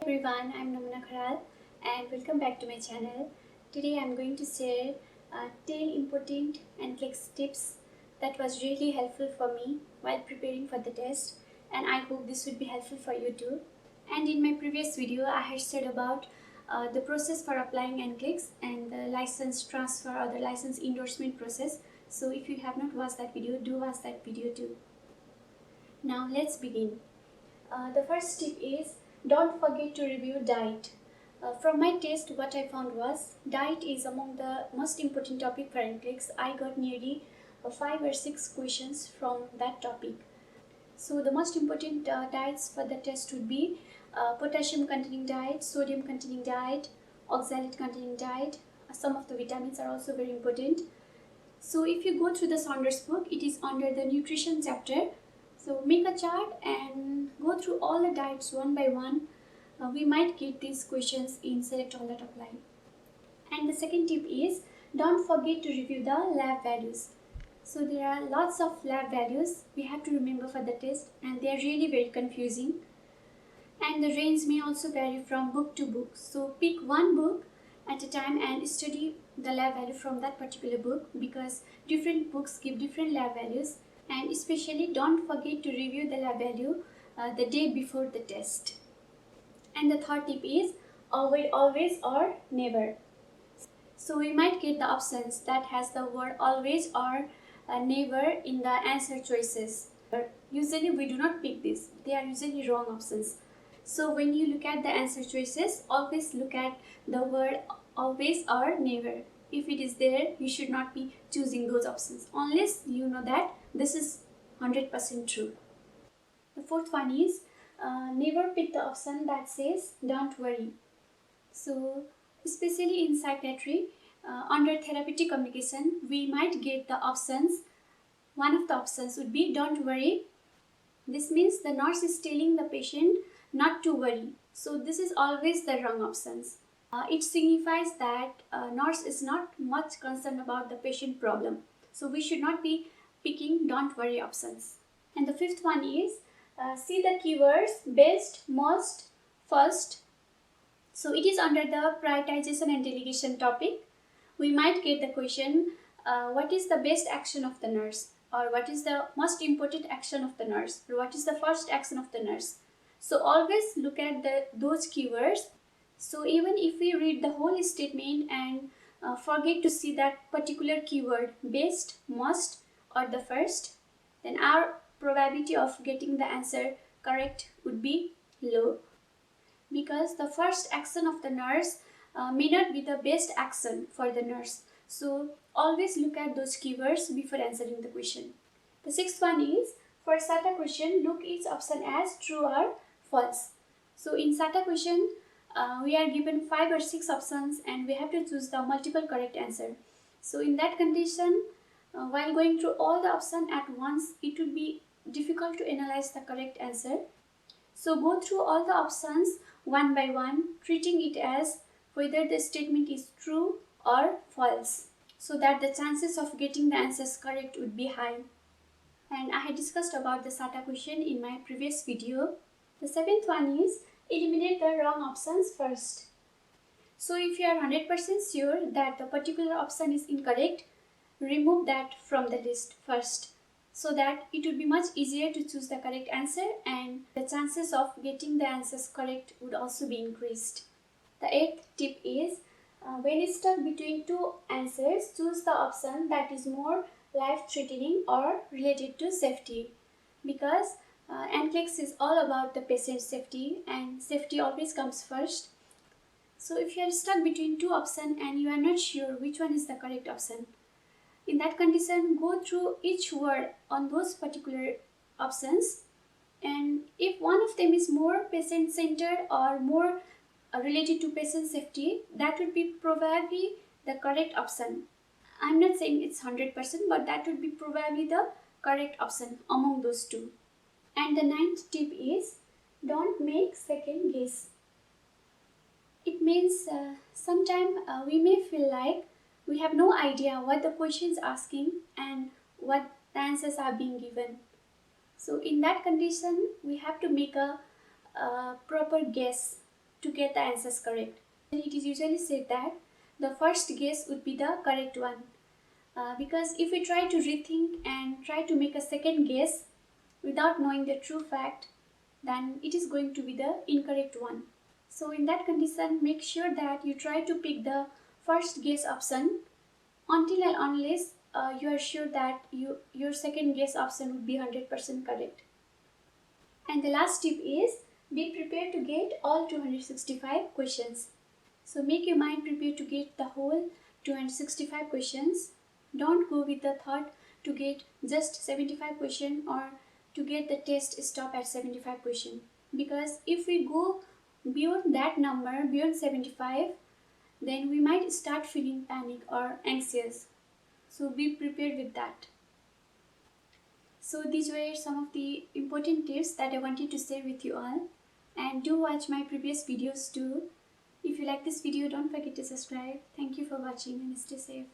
Everyone, I'm Namuna Kharal and welcome back to my channel. Today I'm going to share 10 important NCLEX tips that was really helpful for me while preparing for the test, and I hope this would be helpful for you too. And in my previous video I had said about the process for applying NCLEX and the license transfer or the license endorsement process. So if you have not watched that video, do watch that video too. Now let's begin. The first tip is don't forget to review diet. From my test, what I found was diet is among the most important topic for NCLEX. I got nearly 5 or 6 questions from that topic. So the most important diets for the test would be potassium containing diet, sodium containing diet, oxalate containing diet. Some of the vitamins are also very important. So if you go through the Saunders book, it is under the nutrition chapter. So make a chart and go through all the diets one by one. We might get these questions in Select All That Apply. And the second tip is don't forget to review the lab values. So there are lots of lab values we have to remember for the test, and they are really very confusing. And the range may also vary from book to book. So pick one book at a time and study the lab value from that particular book, because different books give different lab values. And especially don't forget to review the lab value the day before the test. And the third tip is avoid always or never. So we might get the options that has the word always or never in the answer choices. Usually we do not pick this. They are usually wrong options. So when you look at the answer choices, always look at the word always or never. If it is there, you should not be choosing those options unless you know that this is 100% true. The fourth one is never pick the option that says don't worry. So especially in psychiatry, under therapeutic communication, we might get the options. One of the options would be don't worry. This means the nurse is telling the patient not to worry. So this is always the wrong options. It signifies that nurse is not much concerned about the patient problem. So we should not be picking don't worry options. And the fifth one is see the keywords best, most, first. So it is under the prioritization and delegation topic. We might get the question, what is the best action of the nurse? Or what is the most important action of the nurse? Or what is the first action of the nurse? So always look at those keywords. So even if we read the whole statement and forget to see that particular keyword, best, most, or the first, then our probability of getting the answer correct would be low. Because the first action of the nurse may not be the best action for the nurse. So always look at those keywords before answering the question. The sixth one is, for SATA question, look each option as true or false. So in SATA question, we are given 5 or 6 options and we have to choose the multiple correct answer. So in that condition, while going through all the options at once, it would be difficult to analyze the correct answer. So go through all the options one by one, treating it as whether the statement is true or false, so that the chances of getting the answers correct would be high. And I had discussed about the SATA question in my previous video. The seventh one is eliminate the wrong options first. So if you are 100% sure that the particular option is incorrect, remove that from the list first, so that it would be much easier to choose the correct answer and the chances of getting the answers correct would also be increased. The eighth tip is when stuck between two answers, choose the option that is more life-threatening or related to safety, because NCLEX is all about the patient safety and safety always comes first. So if you are stuck between two options and you are not sure which one is the correct option, in that condition, go through each word on those particular options, and if one of them is more patient-centered or more related to patient safety, that would be probably the correct option. I'm not saying it's 100%, but that would be probably the correct option among those two. And the ninth tip is don't make second guess. It means sometimes we may feel like we have no idea what the question is asking and what the answers are being given. So in that condition, we have to make a proper guess to get the answers correct. And it is usually said that the first guess would be the correct one. Because if we try to rethink and try to make a second guess without knowing the true fact, then it is going to be the incorrect one. So in that condition, make sure that you try to pick the first guess option until and unless you are sure that your second guess option would be 100% correct. And the last tip is be prepared to get all 265 questions. So make your mind prepared to get the whole 265 questions. Don't go with the thought to get just 75 questions or to get the test stop at 75 questions. Because if we go beyond that number, beyond 75, then we might start feeling panic or anxious. So be prepared with that. So these were some of the important tips that I wanted to share with you all. And do watch my previous videos too. If you like this video, don't forget to subscribe. Thank you for watching and stay safe.